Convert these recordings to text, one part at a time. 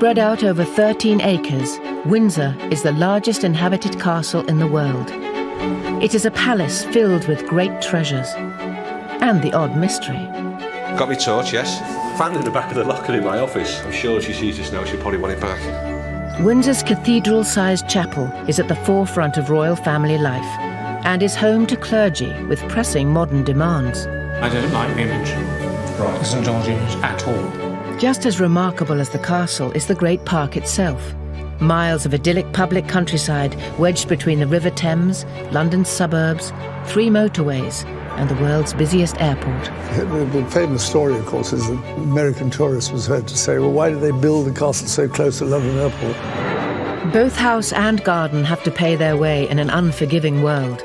Spread out over 13 acres, Windsor is the largest inhabited castle in the world. It is a palace filled with great treasures and the odd mystery. Got me torch, yes. Found it in the back of the locker in my office. I'm sure if she sees this now, she'll probably want it back. Windsor's cathedral-sized chapel is at the forefront of royal family life and is home to clergy with pressing modern demands. I don't like the image of St George's at all. Just as remarkable as the castle is the Great Park itself. Miles of idyllic public countryside wedged between the River Thames, London's suburbs, 3 motorways and the world's busiest airport. The famous story, of course, is that American tourists was heard to say, well, why did they build the castle so close to London Airport? Both house and garden have to pay their way in an unforgiving world.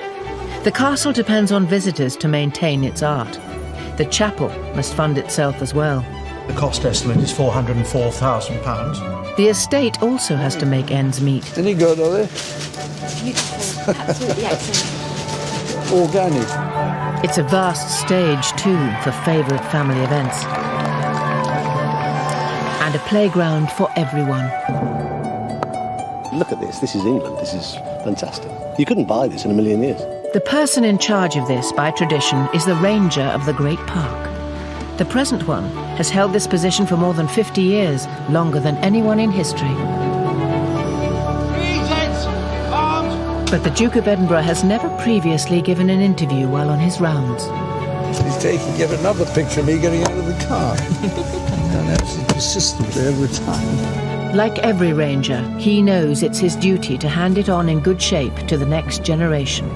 The castle depends on visitors to maintain its art. The chapel must fund itself as well. The cost estimate is £404,000. The estate also has to make ends meet. Any good, are they? Beautiful, absolutely excellent. Organic. It's a vast stage, too, for favourite family events. And a playground for everyone. Look at this. This is England. This is fantastic. You couldn't buy this in a million years. The person in charge of this, by tradition, is the ranger of the Great Park. The present one has held this position for more than 50 years, longer than anyone in history. But the Duke of Edinburgh has never previously given an interview while on his rounds. He's taking yet another picture of me getting out of the car. And absolutely persistently every time. Like every ranger, he knows it's his duty to hand it on in good shape to the next generation.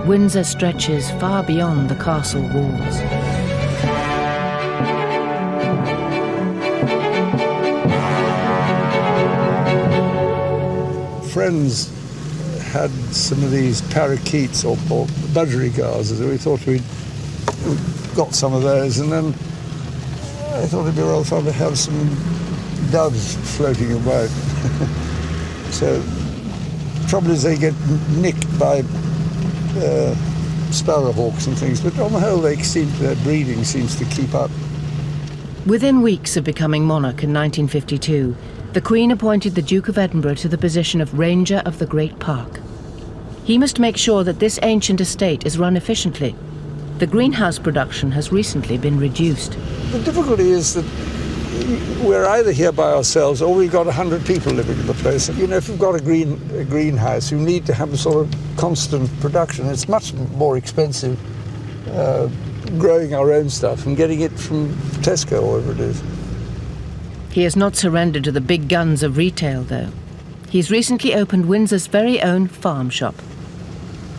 Windsor stretches far beyond the castle walls. Friends had some of these parakeets or budgerigars, as we thought we'd got some of those, and then I thought it'd be rather fun to have some doves floating about. So, the trouble is they get nicked by sparrowhawks and things, but on the whole their breeding seems to keep up. Within weeks of becoming monarch in 1952, the Queen appointed the Duke of Edinburgh to the position of Ranger of the Great Park. He must make sure that this ancient estate is run efficiently. The greenhouse production has recently been reduced. The difficulty is that we're either here by ourselves or we've got 100 people living in the place. You know, if you've got a greenhouse, you need to have a sort of constant production. It's much more expensive growing our own stuff and getting it from Tesco or whatever it is. He has not surrendered to the big guns of retail, though. He's recently opened Windsor's very own farm shop.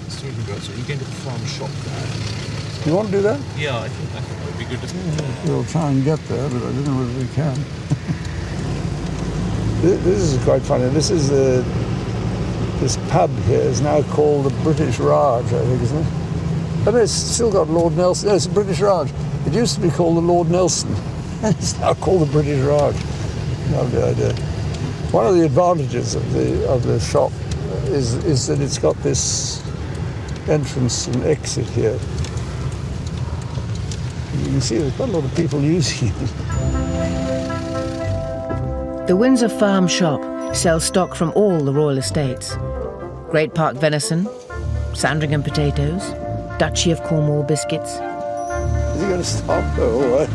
So you go into the farm shop there. You want to do that? Yeah, I think that would be good. We'll try and get there, but I don't know whether we can. This is quite funny. This pub here is now called the British Raj, I think, isn't it? Oh, no, it's still got Lord Nelson. No, it's the British Raj. It used to be called the Lord Nelson. It's now called the British Raj. Lovely idea. One of the advantages of the shop is that it's got this entrance and exit here. You can see there's quite a lot of people using it. The Windsor Farm Shop sells stock from all the royal estates. Great Park venison, Sandringham potatoes, Duchy of Cornwall biscuits. Is he going to stop? Oh, all right.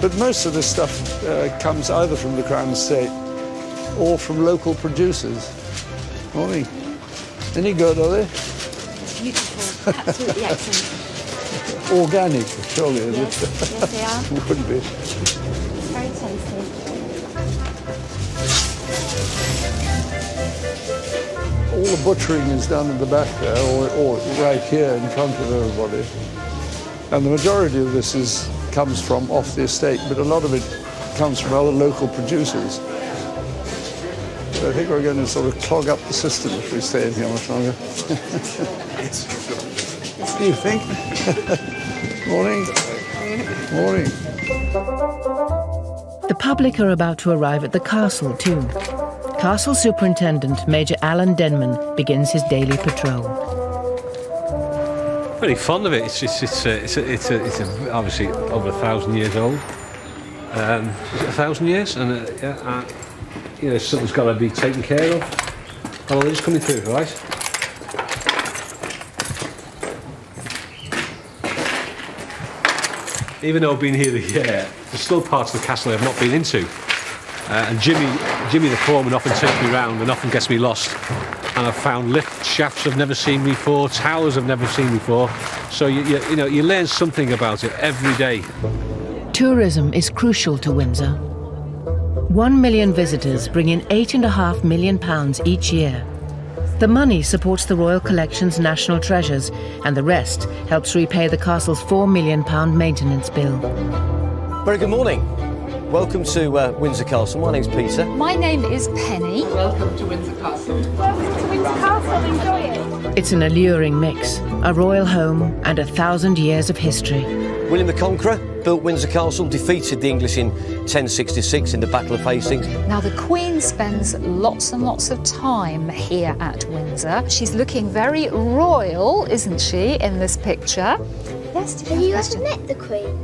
But most of this stuff comes either from the Crown Estate or from local producers. Morning. Any good, are they? Beautiful, absolutely excellent. Organic, surely, is Yes, it? yes they are. Would be. Very tasty. All the butchering is done in the back there, or right here in front of everybody. And the majority of this comes from off the estate, but a lot of it comes from other local producers. So I think we're going to sort of clog up the system if we stay in here much longer. Do you think? Morning. Morning. The public are about to arrive at the castle too. Castle Superintendent Major Alan Denman begins his daily patrol. Very fond of it. It's obviously over 1,000 years old. Is it 1,000 years? And you know, something's got to be taken care of. Oh, they're just coming through, right? Even though I've been here a year, there's still parts of the castle I've not been into. And Jimmy the foreman often takes me round and often gets me lost. And I've found lift shafts I've never seen before, towers I've never seen before. So you know, you learn something about it every day. Tourism is crucial to Windsor. 1 million visitors bring in £8.5 million each year. The money supports the Royal Collection's national treasures, and the rest helps repay the castle's £4 million maintenance bill. Very good morning. Welcome to Windsor Castle. My name's Peter. My name is Penny. Welcome to Windsor Castle. Welcome to Windsor Castle. Enjoy it. It's an alluring mix, a royal home and 1,000 years of history. William the Conqueror built Windsor Castle, defeated the English in 1066 in the Battle of Hastings. Now, the Queen spends lots and lots of time here at Windsor. She's looking very royal, isn't she, in this picture? Yes, did you have a question? Met the Queen?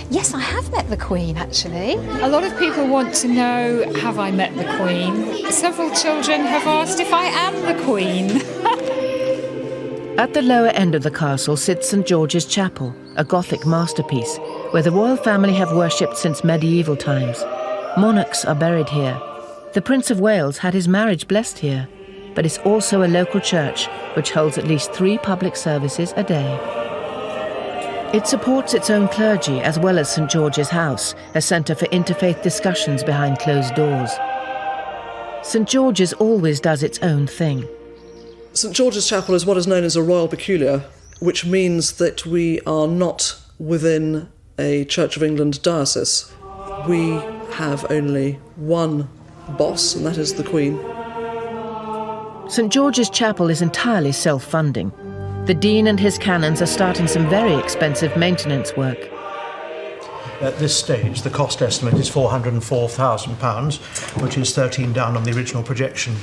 Yes, I have met the Queen, actually. A lot of people want to know, have I met the Queen? Several children have asked if I am the Queen. At the lower end of the castle sits St George's Chapel, a Gothic masterpiece, where the royal family have worshipped since medieval times. Monarchs are buried here. The Prince of Wales had his marriage blessed here, but it's also a local church which holds at least 3 public services a day. It supports its own clergy as well as St George's House, a centre for interfaith discussions behind closed doors. St George's always does its own thing. St George's Chapel is what is known as a royal peculiar, which means that we are not within a Church of England diocese. We have only one boss, and that is the Queen. St George's Chapel is entirely self-funding. The Dean and his canons are starting some very expensive maintenance work. At this stage, the cost estimate is £404,000, which is 13 down on the original projection.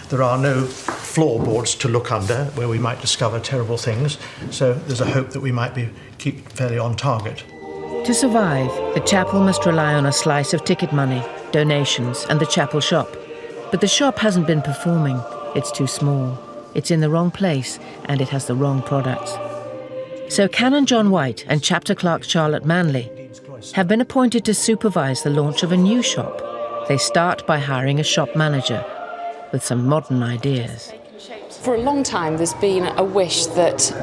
There are no floorboards to look under where we might discover terrible things, so there's a hope that we might keep fairly on target. To survive, the chapel must rely on a slice of ticket money, donations, and the chapel shop. But the shop hasn't been performing. It's too small. It's in the wrong place, and it has the wrong products. So Canon John White and Chapter Clerk Charlotte Manley have been appointed to supervise the launch of a new shop. They start by hiring a shop manager with some modern ideas. For a long time there's been a wish that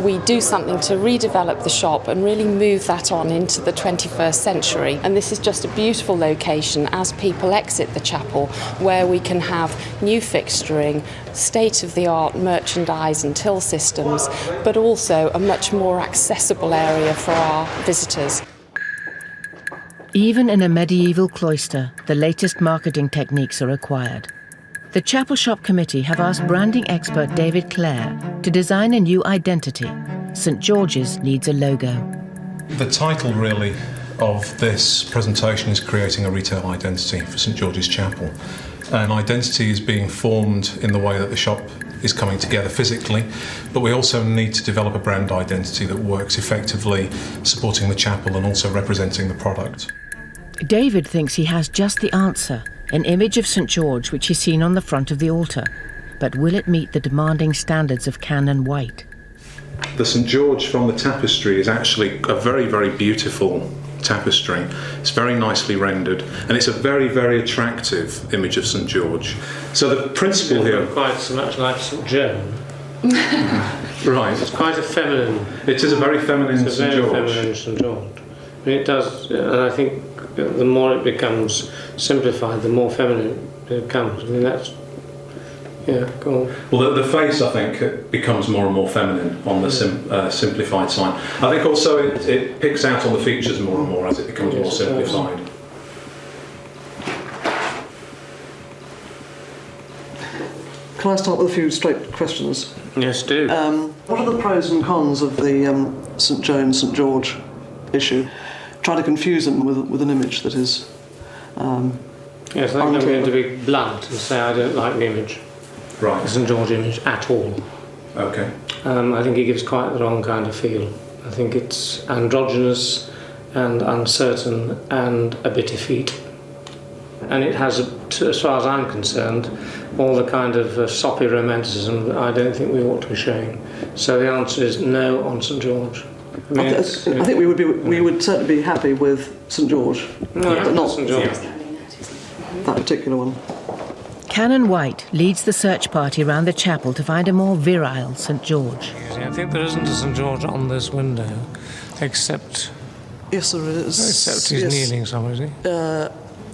we do something to redevelop the shop and really move that on into the 21st century. And this is just a beautiful location as people exit the chapel, where we can have new fixturing, state-of-the-art merchandise and till systems, but also a much more accessible area for our visitors. Even in a medieval cloister, the latest marketing techniques are required. The Chapel Shop Committee have asked branding expert David Clare to design a new identity. St George's needs a logo. The title, really, of this presentation is creating a retail identity for St George's Chapel. An identity is being formed in the way that the shop is coming together physically, but we also need to develop a brand identity that works effectively, supporting the chapel and also representing the product. David thinks he has just the answer, an image of St George which is seen on the front of the altar. But will it meet the demanding standards of Canon White? The St George from the tapestry is actually a very, very beautiful tapestry. It's very nicely rendered, and it's a very, very attractive image of St George. So the principle here... Quite so much like St Joan. Right. It's quite a feminine... It is a very feminine St George. Feminine St George. And it does, and I think the more it becomes simplified, the more feminine it becomes. I mean, that's... Yeah, go on. Well, the face, I think, becomes more and more feminine on the simplified side. I think also it picks out on the features more and more as it becomes more simplified. Can I start with a few straight questions? Yes, do. What are the pros and cons of the St Joan, St George issue? Try to confuse them with an image that is... Yes, I think I'm going to be blunt and say I don't like the image. Right. The St George image at all. Okay. I think it gives quite the wrong kind of feel. I think it's androgynous and uncertain and a bit effete. And it has, as far as I'm concerned, all the kind of soppy romanticism that I don't think we ought to be showing. So the answer is no on St George. I think we would certainly be happy with St George, but not St George. that particular one. Canon White leads the search party around the chapel to find a more virile St George. I think there isn't a St George on this window, except Yes, there is. he's Yes. kneeling somewhere, is he?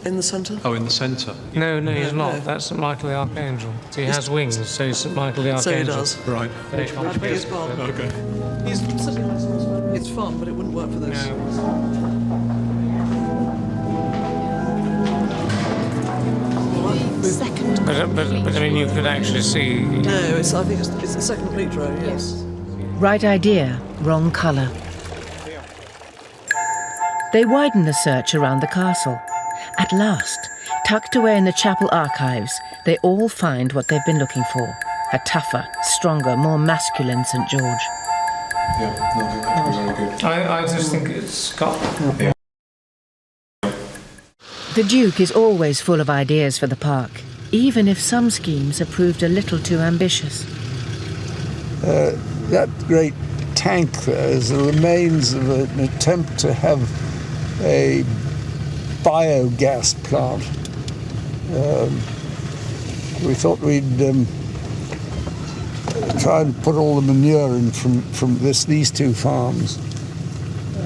In the centre. Oh, in the centre. No, he's not. no. That's St Michael the Archangel. He has wings, so he's St Michael the So he Archangel. does. Right. I think it's fun. Okay. It's fun, but it wouldn't work for this. But I mean, you could actually see. No, I think it's the second complete row, yes. Right idea, wrong colour. They widen the search around the castle. At last, tucked away in the chapel archives, they all find what they've been looking for. A tougher, stronger, more masculine St George. Yeah, no, that was very good. I just think it's got. The Duke is always full of ideas for the park, even if some schemes have proved a little too ambitious. That great tank there is the remains of an attempt to have a biogas plant. We thought we'd try and put all the manure in from these two farms,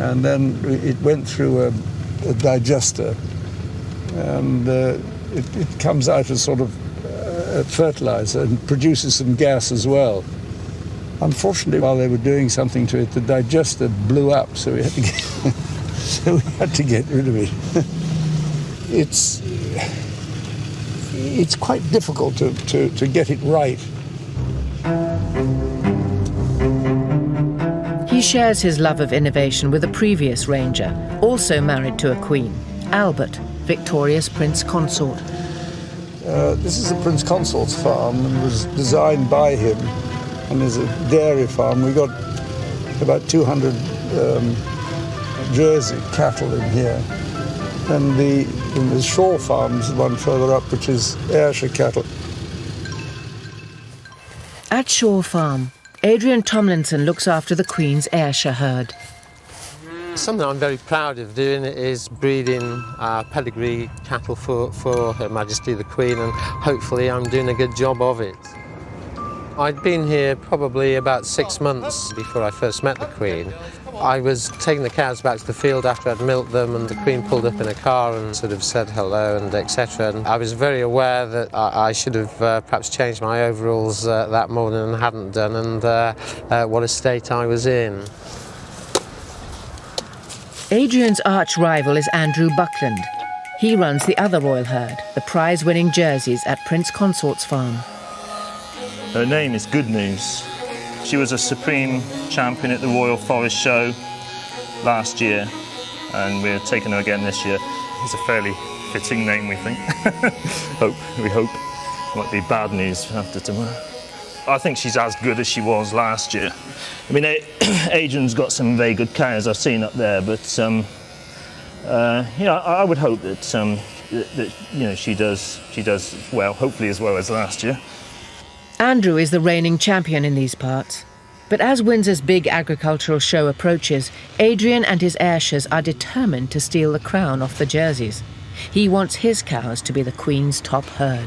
and then it went through a digester, and it comes out as sort of fertilizer and produces some gas as well. Unfortunately, while they were doing something to it, the digester blew up, so we had to get rid of it. It's quite difficult to get it right. He shares his love of innovation with a previous ranger, also married to a queen, Albert, Victoria's Prince Consort. This is the Prince Consort's farm and was designed by him, and is a dairy farm. We got about 200 Jersey cattle in here. And the Shaw farm is the one further up, which is Ayrshire cattle. At Shaw Farm, Adrian Tomlinson looks after the Queen's Ayrshire herd. Something I'm very proud of doing is breeding pedigree cattle for Her Majesty the Queen, and hopefully I'm doing a good job of it. I'd been here probably about 6 months before I first met the Queen. I was taking the cows back to the field after I'd milked them, and the Queen pulled up in a car and sort of said hello and etc. And I was very aware that I should have perhaps changed my overalls that morning and hadn't done, and what a state I was in. Adrian's arch rival is Andrew Buckland. He runs the other royal herd, the prize-winning Jerseys at Prince Consort's farm. Her name is Good News. She was a supreme champion at the Royal Forest Show last year, and we're taking her again this year. It's a fairly fitting name, we think. We hope. Might be bad news after tomorrow. I think she's as good as she was last year. I mean, Adrian's got some very good cows I've seen up there, but I would hope that she does well, hopefully as well as last year. Andrew is the reigning champion in these parts. But as Windsor's big agricultural show approaches, Adrian and his Ayrshires are determined to steal the crown off the Jerseys. He wants his cows to be the Queen's top herd.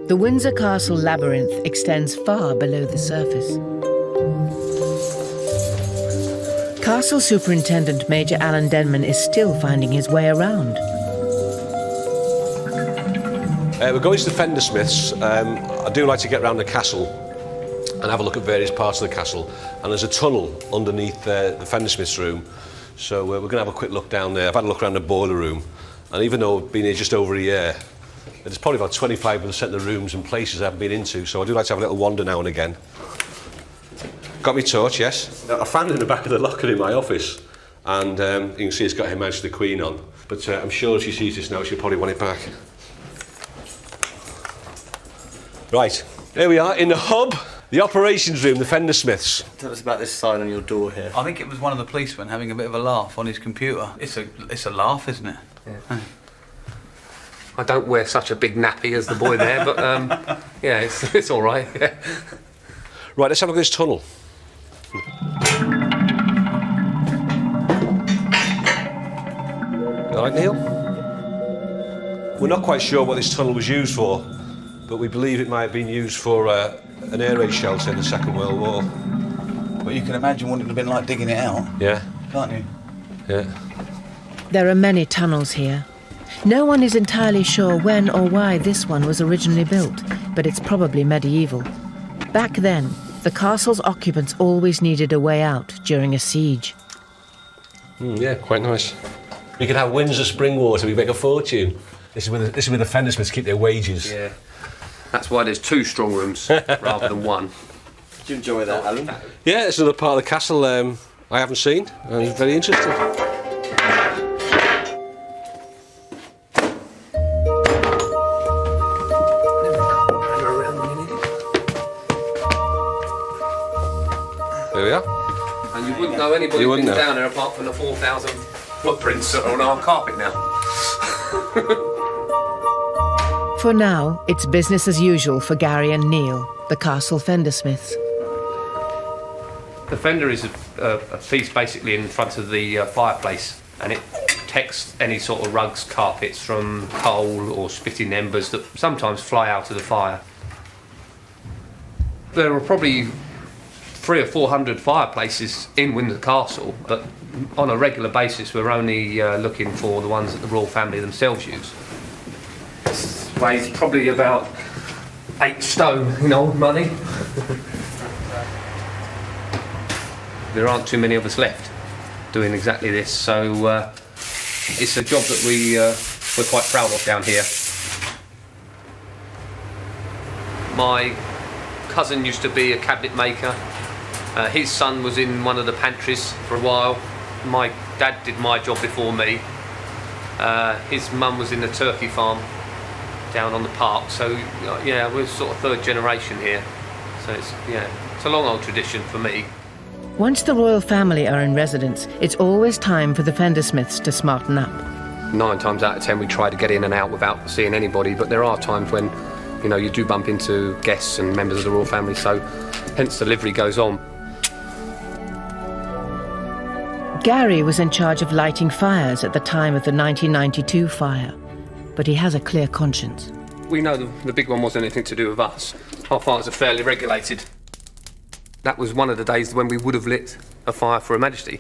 The Windsor Castle labyrinth extends far below the surface. Castle Superintendent Major Alan Denman is still finding his way around. We're going to the Fender Smiths. I do like to get around the castle and have a look at various parts of the castle. And there's a tunnel underneath the Fender Smiths room. So we're going to have a quick look down there. I've had a look around the boiler room. And even though I've been here just over a year, there's probably about 25% of the rooms and places I haven't been into. So I do like to have a little wander now and again. Got my torch, yes. I found it in the back of the locker in my office. And you can see it's got Her Majesty the Queen on. But I'm sure if she sees this now, she'll probably want it back. Right, here we are in the hub. The operations room, the Fender Smiths. Tell us about this sign on your door here. I think it was one of the policemen having a bit of a laugh on his computer. It's a laugh, isn't it? Yeah. I don't wear such a big nappy as the boy there, but yeah, it's all right. Yeah. Right, let's have a look at this tunnel. All right, Neil? We're not quite sure what this tunnel was used for, but we believe it might have been used for an air raid shelter in the Second World War. But you can imagine what it would have been like digging it out. Yeah. Can't you? Yeah. There are many tunnels here. No one is entirely sure when or why this one was originally built, but it's probably medieval. Back then, the castle's occupants always needed a way out during a siege. Yeah, quite nice. We could have Windsor spring water, we make a fortune. This is where the Fender Smiths keep their wages. Yeah. That's why there's 2 strong rooms rather than 1. Did you enjoy that, Alan? Yeah, it's another part of the castle I haven't seen, and it's very interesting. There we are. And you wouldn't know anybody who's been down there apart from the 4,000 footprints that are on our carpet now. For now, it's business as usual for Gary and Neil, the castle Fender Smiths. The fender is a piece basically in front of the fireplace, and it protects any sort of rugs, carpets from coal or spitting embers that sometimes fly out of the fire. There are probably 300 or 400 fireplaces in Windsor Castle, but on a regular basis we're only looking for the ones that the royal family themselves use. This weighs probably about 8 stone in old money. There aren't too many of us left doing exactly this, so it's a job that we're quite proud of down here. My cousin used to be a cabinet maker. His son was in one of the pantries for a while. My dad did my job before me. His mum was in the turkey farm down on the park, so yeah, we're sort of 3rd generation here. So it's a long old tradition for me. Once the royal family are in residence, it's always time for the Fender Smiths to smarten up. 9 times out of 10 we try to get in and out without seeing anybody, but there are times when you do bump into guests and members of the royal family, so hence the livery goes on. Gary was in charge of lighting fires at the time of the 1992 fire, but he has a clear conscience. We know the big one wasn't anything to do with us. Our fires are fairly regulated. That was one of the days when we would have lit a fire for Her Majesty.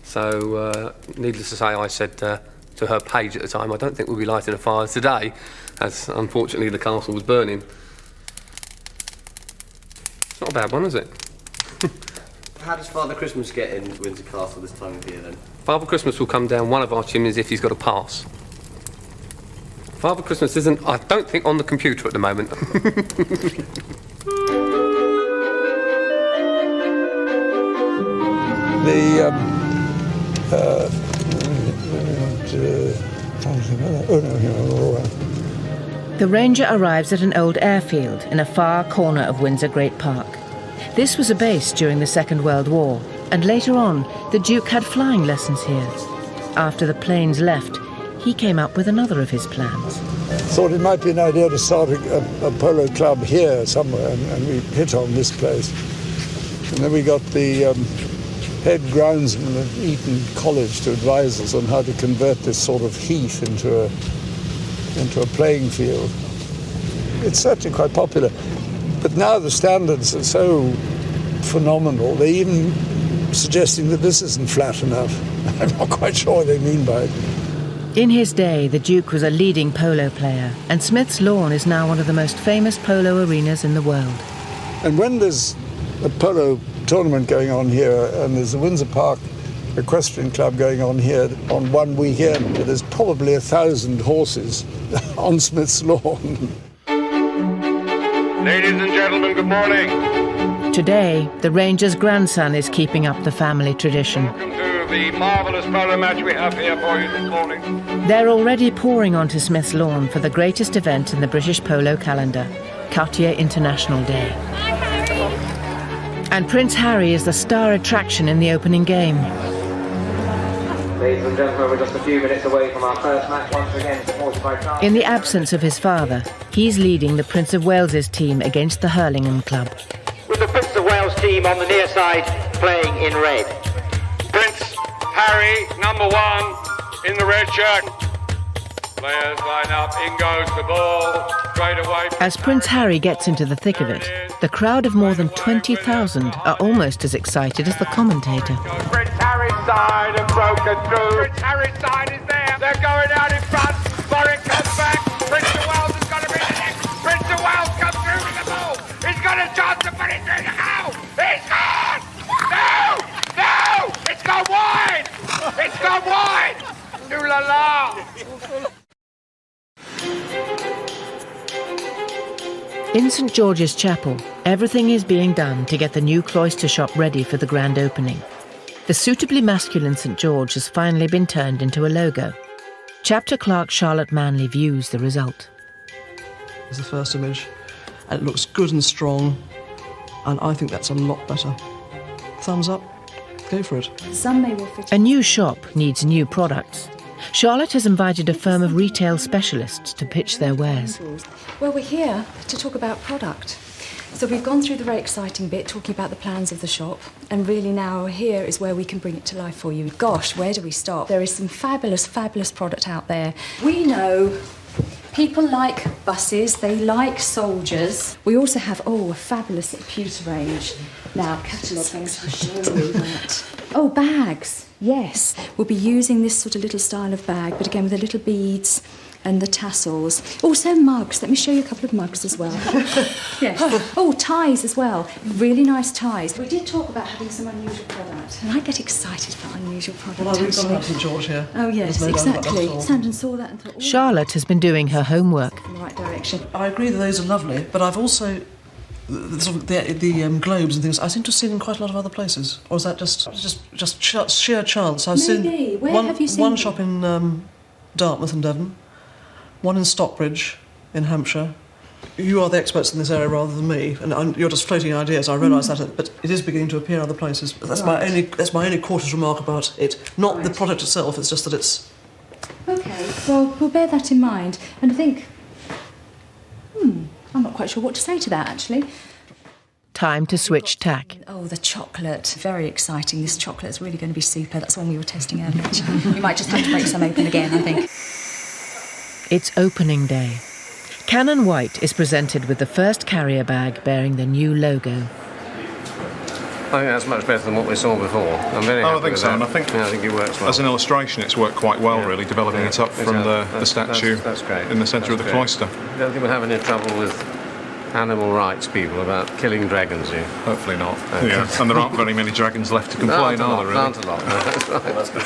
So, needless to say, I said to her page at the time, I don't think we'll be lighting a fire today, as unfortunately the castle was burning. It's not a bad one, is it? How does Father Christmas get in Windsor Castle this time of year then? Father Christmas will come down one of our chimneys if he's got a pass. Father Christmas isn't, I don't think, on the computer at the moment. The Ranger arrives at an old airfield in a far corner of Windsor Great Park. This was a base during the Second World War, and later on, the Duke had flying lessons here. After the planes left, he came up with another of his plans. Thought it might be an idea to start a polo club here somewhere, and we hit on this place. And then we got the head groundsman of Eton College to advise us on how to convert this sort of heath into a playing field. It's certainly quite popular. But now the standards are so phenomenal, they're even suggesting that this isn't flat enough. I'm not quite sure what they mean by it. In his day, the Duke was a leading polo player, and Smith's Lawn is now one of the most famous polo arenas in the world. And when there's a polo tournament going on here, and there's a Windsor Park Equestrian Club going on here on one weekend, there's probably 1,000 horses on Smith's Lawn. Ladies and gentlemen, good morning. Today, the Ranger's grandson is keeping up the family tradition. Welcome to the marvellous polo match we have here for you this morning. They're already pouring onto Smith's Lawn for the greatest event in the British polo calendar, Cartier International Day. And Prince Harry is the star attraction in the opening game. Ladies and gentlemen, we're just a few minutes away from our first match once again, supported by France. In the absence of his father, he's leading the Prince of Wales's team against the Hurlingham club. With the Prince of Wales team on the near side playing in red. Prince Harry, number 1 in the red shirt. Players line up, in goes the ball, straight away. As Prince Harry gets into the thick of it, the crowd of more than 20,000 are almost as excited as the commentator. Prince Harry's side have broken through. Prince Harry's side is there. They're going out in front. Warwick comes back. Prince of Wales is going to be the next. Prince of Wales comes through with the ball. He's got a chance to put it through the goal. He's gone! No! No! It's gone wide! It's gone wide! Ooh la la! In St George's Chapel, everything is being done to get the new cloister shop ready for the grand opening. The suitably masculine St George has finally been turned into a logo. Chapter clerk Charlotte Manley views the result. It's the first image, and it looks good and strong, and I think that's a lot better. Thumbs up, go for it. A new shop needs new products. Charlotte has invited a firm of retail specialists to pitch their wares. Well, we're here to talk about product. So we've gone through the very exciting bit, talking about the plans of the shop, and really now here is where we can bring it to life for you. Gosh, where do we start? There is some fabulous, fabulous product out there. We know people like buses, they like soldiers. We also have, a fabulous pewter range. Now, cataloguing, I'll show you that. Oh, bags, yes. We'll be using this sort of little style of bag, but again with the little beads and the tassels. Also mugs. Let me show you a couple of mugs as well. Yes. Oh, ties as well. Really nice ties. We did talk about having some unusual product, and I get excited about unusual product. Well, we've got to have St George here. Oh, yes, There's no doubt about that exactly. at all. Stand and saw that and thought, Charlotte has been doing her homework. in the right direction. I agree that those are lovely, but I've also the globes and things I seem to have seen in quite a lot of other places. Or is that just sheer chance? I've Maybe. seen Where one, have you seen one them? shop in Dartmouth and Devon, one in Stockbridge in Hampshire. You are the experts in this area rather than me, and you're just floating ideas. I realise that, but it is beginning to appear other places. But that's my only cautious remark about it. Not the product itself. It's just that it's. Okay, well, we'll bear that in mind. And I think, I'm not quite sure what to say to that, actually. Time to switch tack. Oh, the chocolate. Very exciting. This chocolate is really going to be super. That's one we were testing earlier. We might just have to break some open again, I think. It's opening day. Cannon White is presented with the first carrier bag bearing the new logo. I think that's much better than what we saw before. I'm very happy I think with so, that. and I think, I think it works well. As an illustration, it's worked quite well, really, developing it up from the statue that's great. in the centre of the cloister. I don't think we'll have any trouble with animal rights people about killing dragons here. Hopefully not. Okay. Yeah, and there aren't very many dragons left to complain, are there, really? Aren't a lot. That's right. That's good.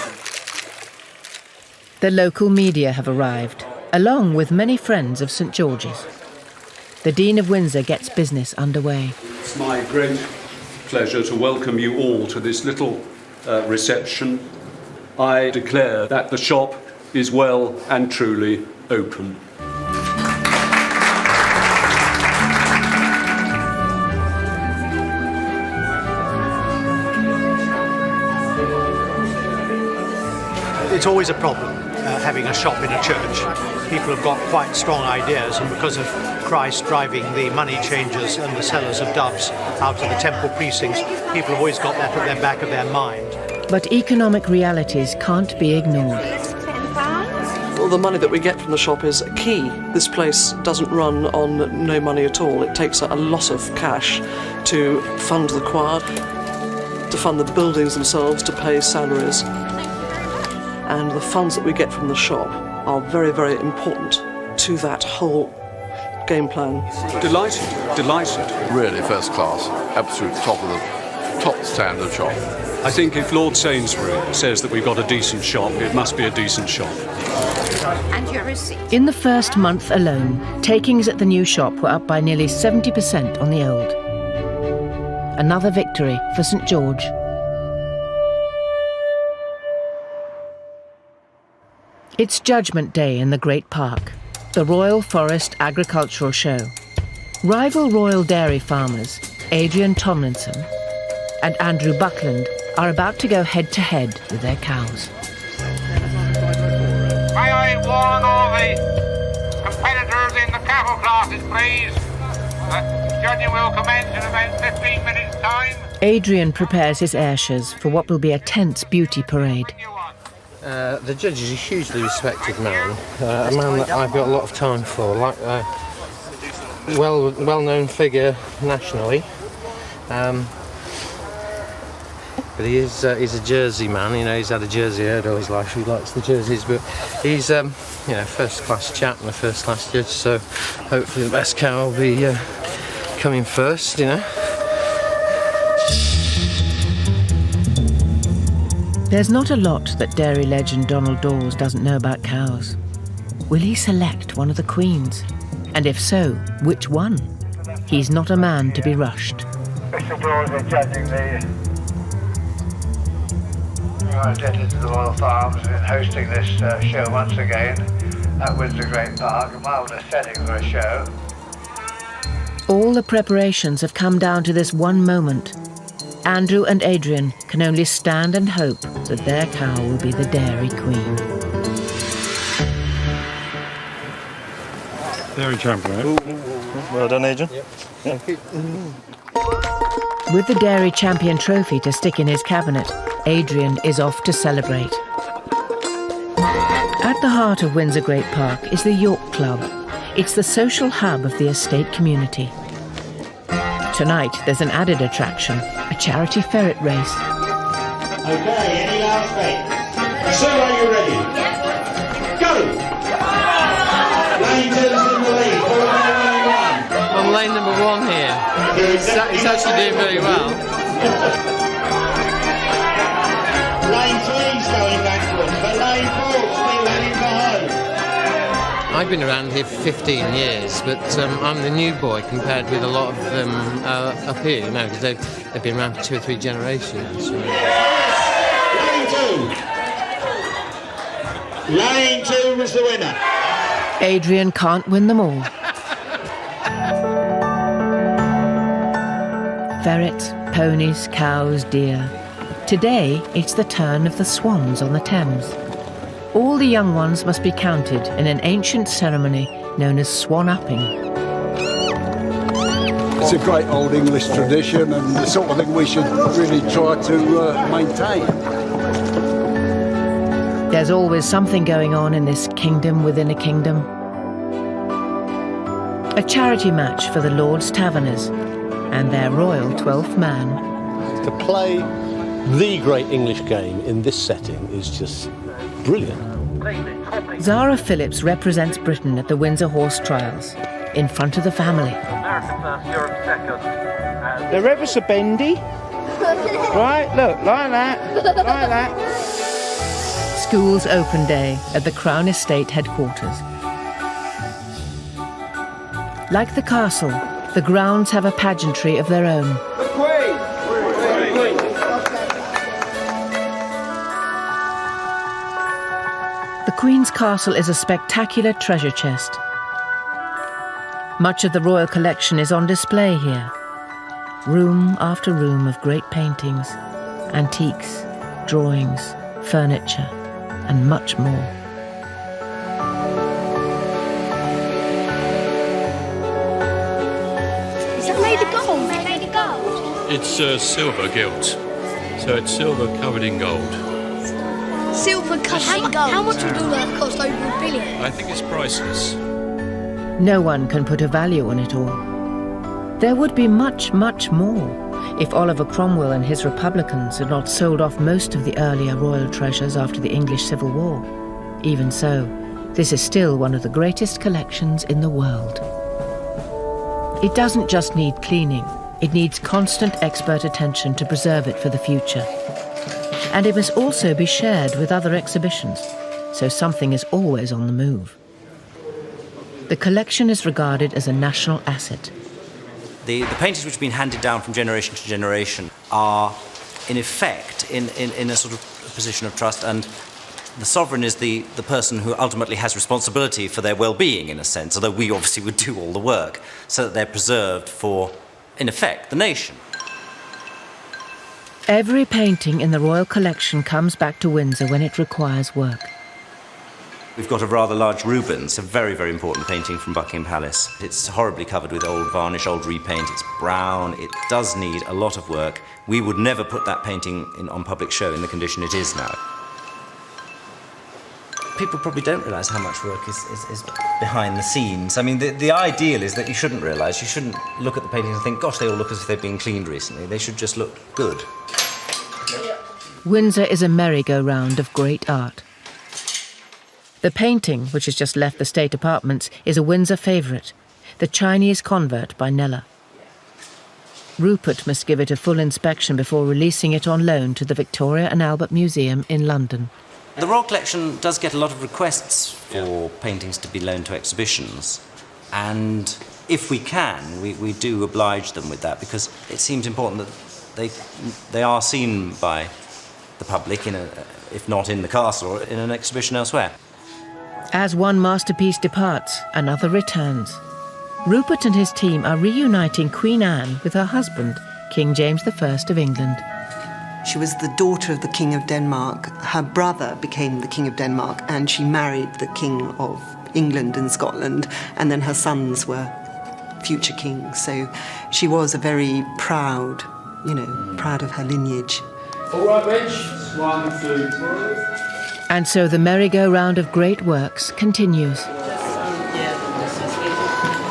The local media have arrived, along with many friends of St George's. The Dean of Windsor gets business underway. It's my great pleasure to welcome you all to this little reception. I declare that the shop is well and truly open. It's always a problem having a shop in a church. People have got quite strong ideas, and because of Christ driving the money changers and the sellers of doves out of the temple precincts, people have always got that at the back of their mind. But economic realities can't be ignored. Well, the money that we get from the shop is key. This place doesn't run on no money at all. It takes a lot of cash to fund the choir, to fund the buildings themselves, to pay salaries. And the funds that we get from the shop are very, very important to that whole game plan. Delighted. Really first class, absolute top standard shop. I think if Lord Sainsbury says that we've got a decent shop, it must be a decent shop. And your receipt. In the first month alone, takings at the new shop were up by nearly 70% on the old. Another victory for St George. It's Judgment Day in the Great Park, the Royal Forest Agricultural Show. Rival royal dairy farmers, Adrian Tomlinson, and Andrew Buckland are about to go head-to-head with their cows. May I warn all the competitors in the cattle classes, please? Judging will commence in about 15 minutes' time. Adrian prepares his Ayrshires for what will be a tense beauty parade. The judge is a hugely respected man, a man that I've got a lot of time for, like a well-known figure nationally. But he's a Jersey man, you know, he's had a Jersey herd all his life, he likes the jerseys, but he's first-class chap and a first-class judge, so hopefully the best cow will be coming first, you know. There's not a lot that dairy legend Donald Dawes doesn't know about cows. Will he select one of the queens? And if so, which one? He's not a man to be rushed. Mr. Dawes is judging the representatives of the Royal Farms in hosting this show once again at Windsor Great Park. A marvellous setting for a show. All the preparations have come down to this one moment. Andrew and Adrian can only stand and hope that their cow will be the dairy queen. Dairy champion, right? Well done, Adrian. Yep. Thank you. With the dairy champion trophy to stick in his cabinet, Adrian is off to celebrate. At the heart of Windsor Great Park is the York Club. It's the social hub of the estate community. Tonight, there's an added attraction, a charity ferret race. Okay, any last bait? So are you ready? Go! Lane 2's in the lead, 4-1-1. I'm lane number 1 here. He's actually doing very well. Lane 3's going backwards, but lane 4's still heading for home. I've been around here for 15 years, but I'm the new boy compared with a lot of them up here, you know, because they've been around for 2 or 3 generations. Lane 2. Lane 2 was the winner. Adrian can't win them all. Ferrets, ponies, cows, deer. Today, it's the turn of the swans on the Thames. All the young ones must be counted in an ancient ceremony known as swan-upping. It's a great old English tradition and the sort of thing we should really try to maintain. There's always something going on in this kingdom within a kingdom. A charity match for the Lord's Taverners and their royal 12th man. To play the great English game in this setting is just brilliant. Zara Phillips represents Britain at the Windsor Horse Trials, in front of the family. They're ever so bendy. Right, look, like that, like that. School's open day at the Crown Estate headquarters. Like the castle, the grounds have a pageantry of their own. The Queen! The Queen's Castle is a spectacular treasure chest. Much of the royal collection is on display here. Room after room of great paintings, antiques, drawings, furniture, and much more. Is that made of gold? Made of gold? It's silver gilt, so it's silver covered in gold. Silver covered in gold. How much would all that cost? Over $1 billion? I think it's priceless. No one can put a value on it all. There would be much, much more if Oliver Cromwell and his Republicans had not sold off most of the earlier royal treasures after the English Civil War. Even so, this is still one of the greatest collections in the world. It doesn't just need cleaning, it needs constant expert attention to preserve it for the future. And it must also be shared with other exhibitions, so something is always on the move. The collection is regarded as a national asset. The paintings which have been handed down from generation to generation are, in effect, in a sort of position of trust, and the sovereign is the person who ultimately has responsibility for their well-being, in a sense, although we obviously would do all the work, so that they're preserved for, in effect, the nation. Every painting in the royal collection comes back to Windsor when it requires work. We've got a rather large Rubens, a very, very important painting from Buckingham Palace. It's horribly covered with old varnish, old repaint. It's brown. It does need a lot of work. We would never put that painting on public show in the condition it is now. People probably don't realise how much work is behind the scenes. I mean, the ideal is that you shouldn't realise. You shouldn't look at the paintings and think, gosh, they all look as if they've been cleaned recently. They should just look good. Windsor is a merry-go-round of great art. The painting, which has just left the state apartments, is a Windsor favourite, The Chinese Convert by Kneller. Rupert must give it a full inspection before releasing it on loan to the Victoria and Albert Museum in London. The Royal Collection does get a lot of requests for paintings to be loaned to exhibitions, and if we can, we do oblige them with that, because it seems important that they are seen by the public, if not in the castle, or in an exhibition elsewhere. As one masterpiece departs, another returns. Rupert and his team are reuniting Queen Anne with her husband, King James I of England. She was the daughter of the King of Denmark. Her brother became the King of Denmark, and she married the King of England and Scotland, and then her sons were future kings. So she was a very proud, proud of her lineage. All right, Rich. 1, 2, 3. And so the merry-go-round of great works continues.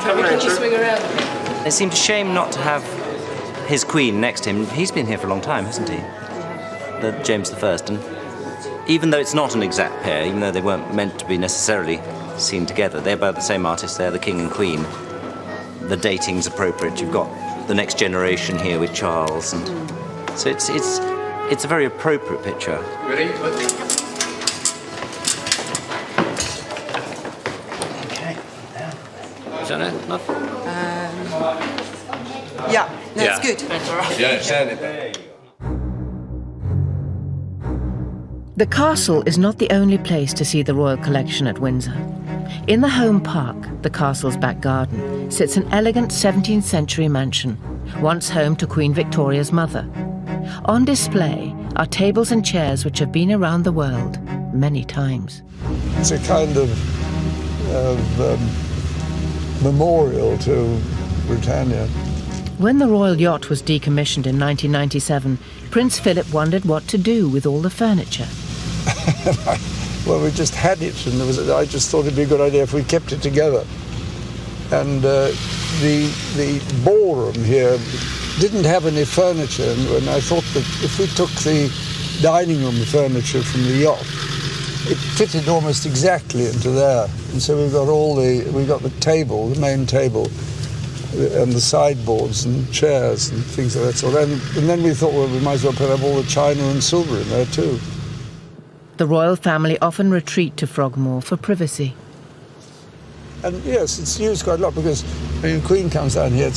Can you swing around? It seemed a shame not to have his queen next to him. He's been here for a long time, hasn't he? The James I. And even though it's not an exact pair, even though they weren't meant to be necessarily seen together, they're both the same artist. They're the king and queen. The dating's appropriate. You've got the next generation here with Charles, and so it's a very appropriate picture. Ready? Is that enough? Yeah, that's good. Yeah, sound it. The castle is not the only place to see the royal collection at Windsor. In the home park, the castle's back garden, sits an elegant 17th century mansion, once home to Queen Victoria's mother. On display are tables and chairs which have been around the world many times. It's a kind of memorial to Britannia. When the royal yacht was decommissioned in 1997, Prince Philip wondered what to do with all the furniture. Well, we just had it, and I just thought it'd be a good idea if we kept it together. And the ballroom here didn't have any furniture, and I thought that if we took the dining room furniture from the yacht, it fitted almost exactly into there. And so we got the table, the main table, and the sideboards and chairs and things of that sort. And then we thought, well, we might as well put up all the china and silver in there too. The royal family often retreat to Frogmore for privacy. And yes, it's used quite a lot because when the Queen comes down here,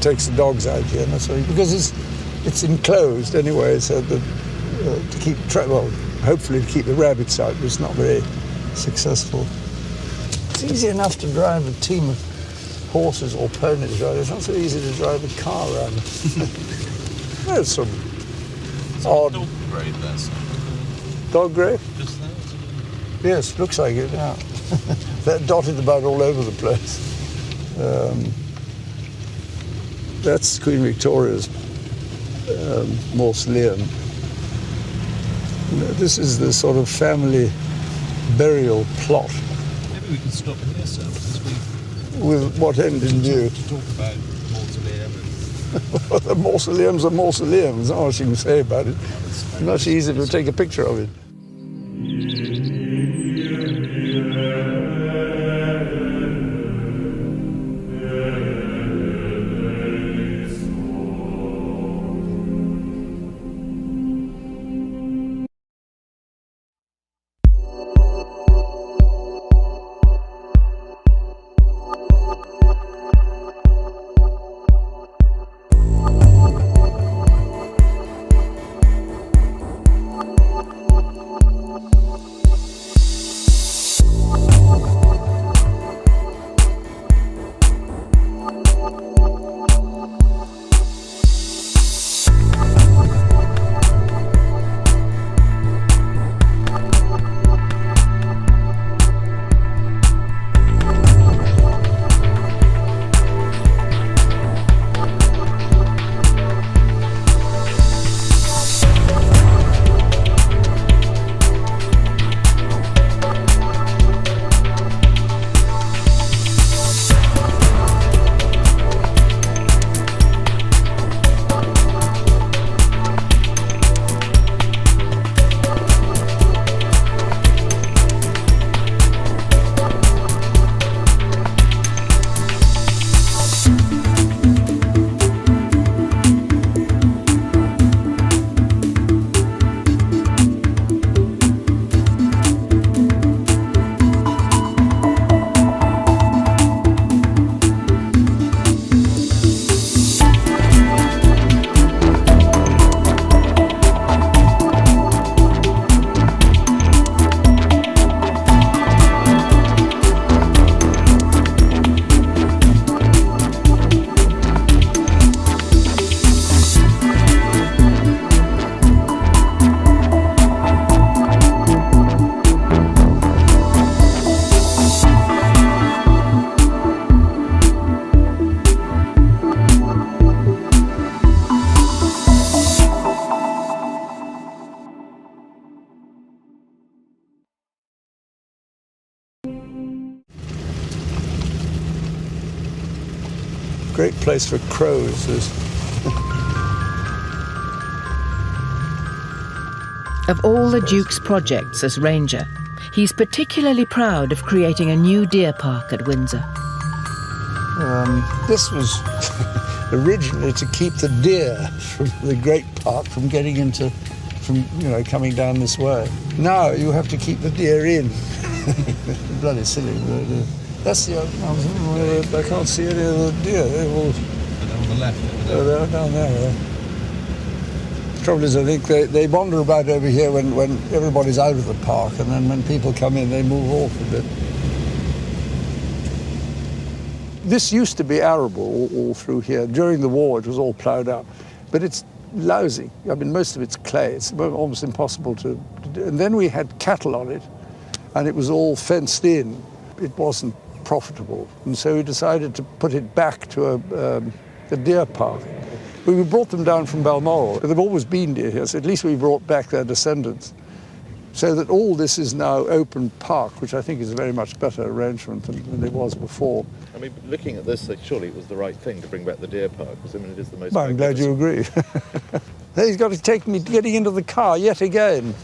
takes the dogs out here, and that's why, because it's enclosed anyway, so that to keep hopefully to keep the rabbits out, but it's not very successful. It's easy enough to drive a team of horses or ponies around. It's not so easy to drive a car around. There's some odd dog grade there. Dog grey? Yes, looks like it, yeah. They're dotted about all over the place. That's Queen Victoria's mausoleum. This is the sort of family burial plot. Maybe we can stop here, sir, with what end in view? To talk about mausoleum. The mausoleum's a mausoleum. There's not much you can say about it. It's much easier to take a picture of it. Great place for crows. Of all the Duke's projects as Ranger, he's particularly proud of creating a new deer park at Windsor. This was originally to keep the deer from the Great Park from getting into, coming down this way. Now you have to keep the deer in. Bloody silly. That's the I can't see any of the deer. They're all on the left. They're down there. The trouble is, I think they wander about over here when everybody's out of the park, and then when people come in, they move off a bit. This used to be arable all through here. During the war, it was all ploughed up, but it's lousy. I mean, most of it's clay. It's almost impossible to do. And then we had cattle on it, and it was all fenced in. It wasn't profitable, and so we decided to put it back to a deer park. We brought them down from Balmoral, but they've always been deer here, so at least we brought back their descendants. So that all this is now open park, which I think is a very much better arrangement than it was before. I mean, looking at this, surely it was the right thing to bring back the deer park, because I mean, it is the most... Well, I'm glad you agree. He's got to take me getting into the car yet again.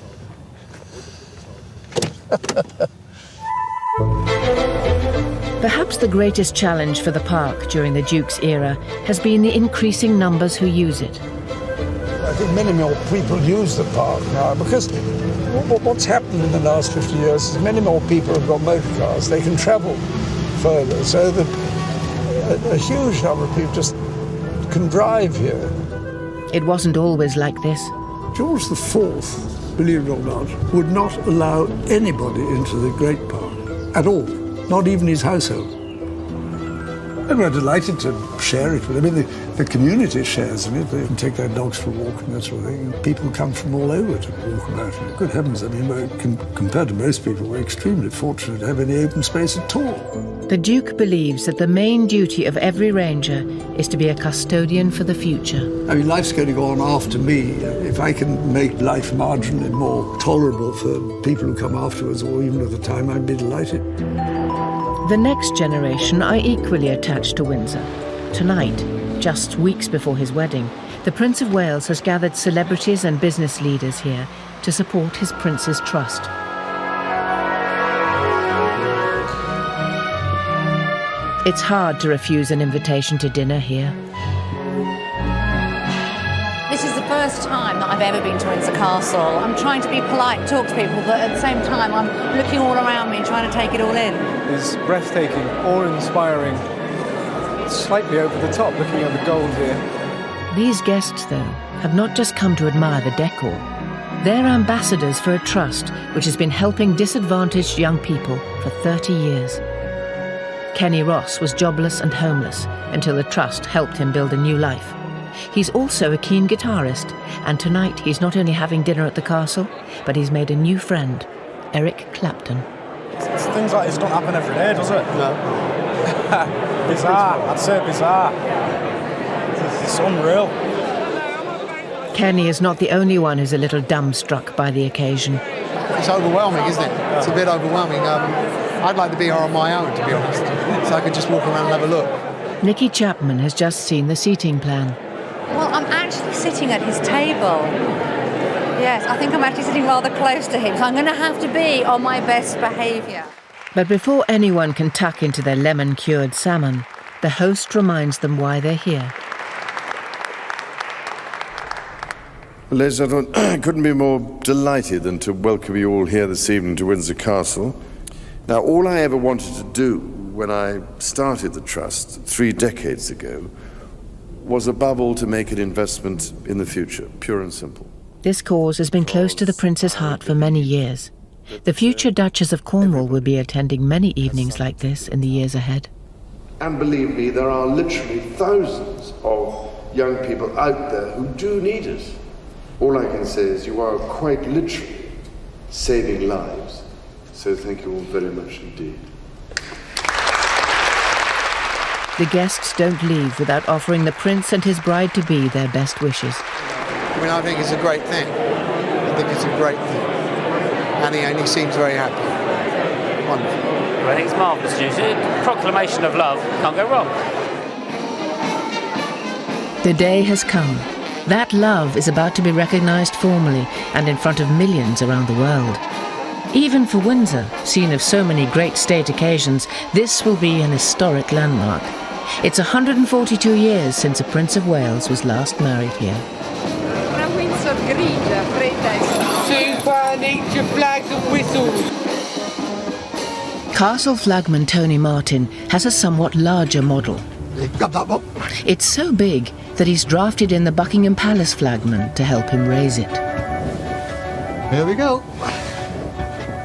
Perhaps the greatest challenge for the park during the Duke's era has been the increasing numbers who use it. I think many more people use the park now because what's happened in the last 50 years is many more people have got motor cars. They can travel further, so that a huge number of people just can drive here. It wasn't always like this. George IV, believe it or not, would not allow anybody into the Great Park at all, not even his household. And we're delighted to share it with them. I mean, the community shares in it. They can take their dogs for a walk and that sort of thing. And people come from all over to walk about it. Good heavens, I mean, compared to most people, we're extremely fortunate to have any open space at all. The Duke believes that the main duty of every ranger is to be a custodian for the future. I mean, life's going to go on after me. If I can make life marginally more tolerable for people who come afterwards, or even at the time, I'd be delighted. The next generation are equally attached to Windsor. Tonight, just weeks before his wedding, the Prince of Wales has gathered celebrities and business leaders here to support his Prince's trust. It's hard to refuse an invitation to dinner here. This is the first time that I've ever been to Windsor Castle. I'm trying to be polite, talk to people, but at the same time I'm looking all around me and trying to take it all in. It's breathtaking, awe-inspiring, slightly over the top, looking at the gold here. These guests, though, have not just come to admire the decor. They're ambassadors for a trust which has been helping disadvantaged young people for 30 years. Kenny Ross was jobless and homeless until the trust helped him build a new life. He's also a keen guitarist, and tonight he's not only having dinner at the castle, but he's made a new friend, Eric Clapton. Things like this don't happen every day, does it? No. Bizarre, I'd say bizarre. It's unreal. Kenny is not the only one who's a little dumbstruck by the occasion. It's overwhelming, isn't it? It's a bit overwhelming. I'd like to be here on my own, to be honest, so I could just walk around and have a look. Nicky Chapman has just seen the seating plan. Well, I'm actually sitting at his table. Yes, I think I'm actually sitting rather close to him, so I'm going to have to be on my best behaviour. But before anyone can tuck into their lemon-cured salmon, the host reminds them why they're here. Well, ladies and gentlemen, I couldn't be more delighted than to welcome you all here this evening to Windsor Castle. Now, all I ever wanted to do when I started the Trust 3 decades ago was above all to make an investment in the future, pure and simple. This cause has been close to the Prince's heart for many years. The future Duchess of Cornwall will be attending many evenings like this in the years ahead. And believe me, there are literally thousands of young people out there who do need it. All I can say is you are quite literally saving lives. So thank you all very much indeed. The guests don't leave without offering the Prince and his bride-to-be their best wishes. I mean, I think it's a great thing. I think it's a great thing. And he seems very happy. wonderful. I think it's marvellous news. A proclamation of love, can't go wrong. The day has come. That love is about to be recognised formally and in front of millions around the world. Even for Windsor, scene of so many great state occasions, this will be an historic landmark. It's 142 years since a Prince of Wales was last married here. Una Windsor grigia, fredda e nature flags and whistles. Castle flagman Tony Martin has a somewhat larger model. It's so big that he's drafted in the Buckingham Palace flagman to help him raise it. Here we go.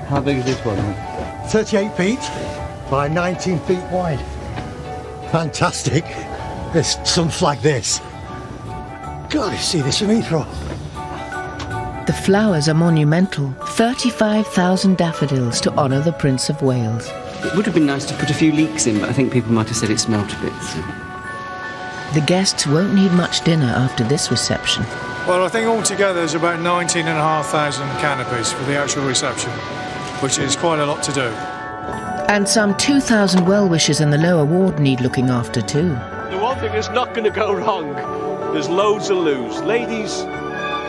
How big is this one? 38 feet by 19 feet wide. Fantastic. There's some like this. God, you see this from Heathrow. The flowers are monumental. 35,000 daffodils to honour the Prince of Wales. It would have been nice to put a few leeks in, but I think people might have said it smelt a bit. So. The guests won't need much dinner after this reception. Well, I think altogether there's about 19,500 canopies for the actual reception, which is quite a lot to do. And some 2,000 well-wishers in the lower ward need looking after too. The one thing that's not going to go wrong, there's loads to lose. Ladies,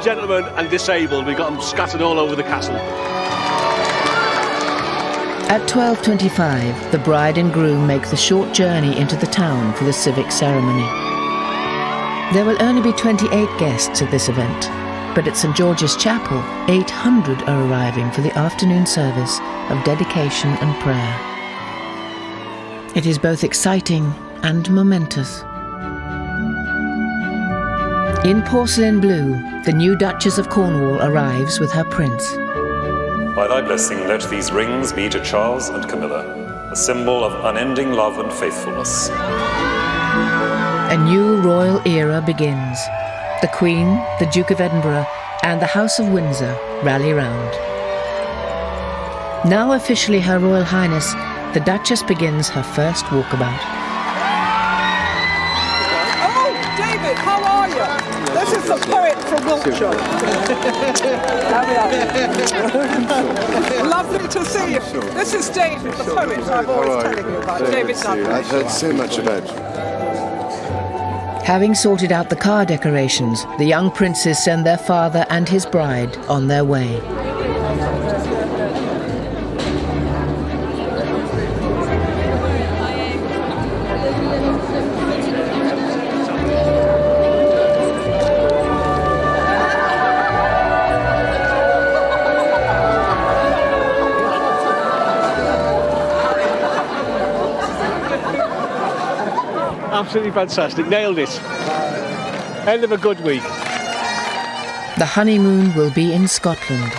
gentlemen and disabled, we've got them scattered all over the castle. At 12:25, the bride and groom make the short journey into the town for the civic ceremony. There will only be 28 guests at this event, but at St George's Chapel, 800 are arriving for the afternoon service of dedication and prayer. It is both exciting and momentous. In porcelain blue, the new Duchess of Cornwall arrives with her prince. By thy blessing, let these rings be to Charles and Camilla, a symbol of unending love and faithfulness. A new royal era begins. The Queen, the Duke of Edinburgh, and the House of Windsor rally round. Now officially Her Royal Highness, the Duchess begins her first walkabout. Oh, David, how are you? This is the poet from Wiltshire. Lovely to see you. This is David, the poet I'm always telling you about. David Dunn. I've heard so much about you. Having sorted out the car decorations, the young princes send their father and his bride on their way. Absolutely fantastic, nailed it. End of a good week. The honeymoon will be in Scotland.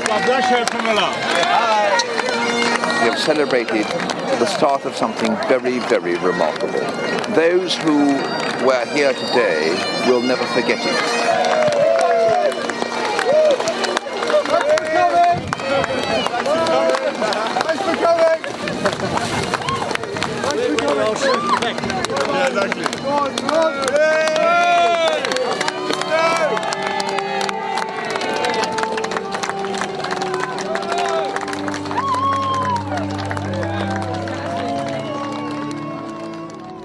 God bless you, Camilla. We have celebrated the start of something very, very remarkable. Those who were here today will never forget it.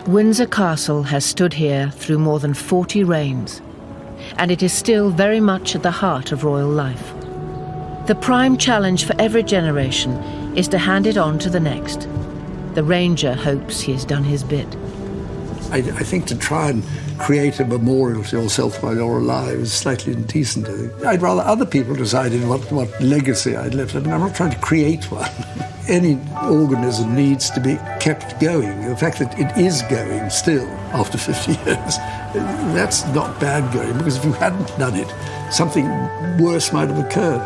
Windsor Castle has stood here through more than 40 reigns, and it is still very much at the heart of royal life. The prime challenge for every generation is to hand it on to the next. The Ranger hopes he has done his bit. I think to try and create a memorial to yourself while you're alive is slightly indecent, I think. I'd rather other people decided what legacy I'd left. I mean, I'm not trying to create one. Any organism needs to be kept going. The fact that it is going still after 50 years, that's not bad going, because if you hadn't done it, something worse might have occurred.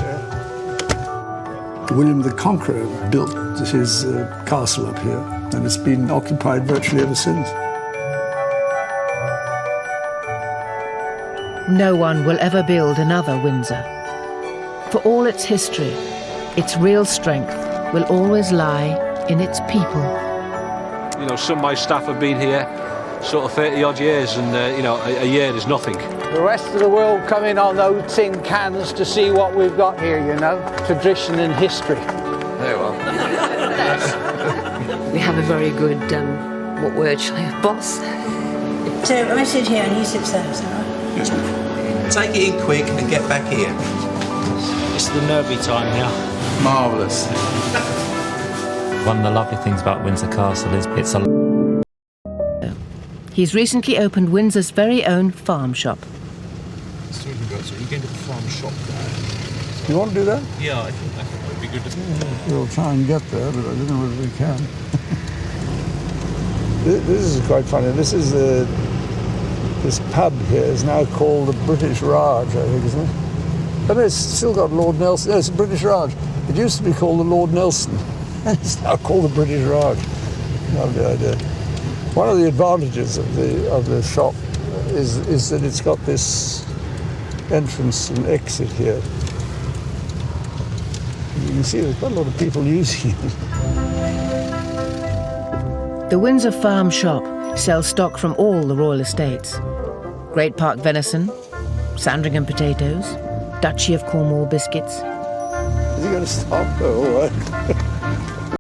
William the Conqueror built his castle up here, and it's been occupied virtually ever since. No one will ever build another Windsor. For all its history, its real strength will always lie in its people. You know, some of my staff have been here sort of 30 odd years, and you know, a year is nothing. The rest of the world come in on those tin cans to see what we've got here, you know, tradition and history. Very well. We have a very good, what word shall I have, boss? So I sit here and he sits there, is that right? Yes, ma'am. Take it in quick and get back here. It's the nervy time here. Marvellous. One of the lovely things about Windsor Castle is it's a... He's recently opened Windsor's very own farm shop. So you going to the farm shop there? You want to do that? Yeah, I think that would be good. We'll try and get there, but I don't know whether we can. This is quite funny. This is this pub here is now called the British Raj, I think, isn't it? But it's still got Lord Nelson. No, it's the British Raj. It used to be called the Lord Nelson. It's now called the British Raj. Lovely idea. One of the advantages of the shop is that it's got this entrance and exit here. You can see there's quite a lot of people using it. The Windsor Farm Shop sells stock from all the royal estates. Great Park venison, Sandringham potatoes, Duchy of Cornwall biscuits. Is he going to stop? Oh, all right.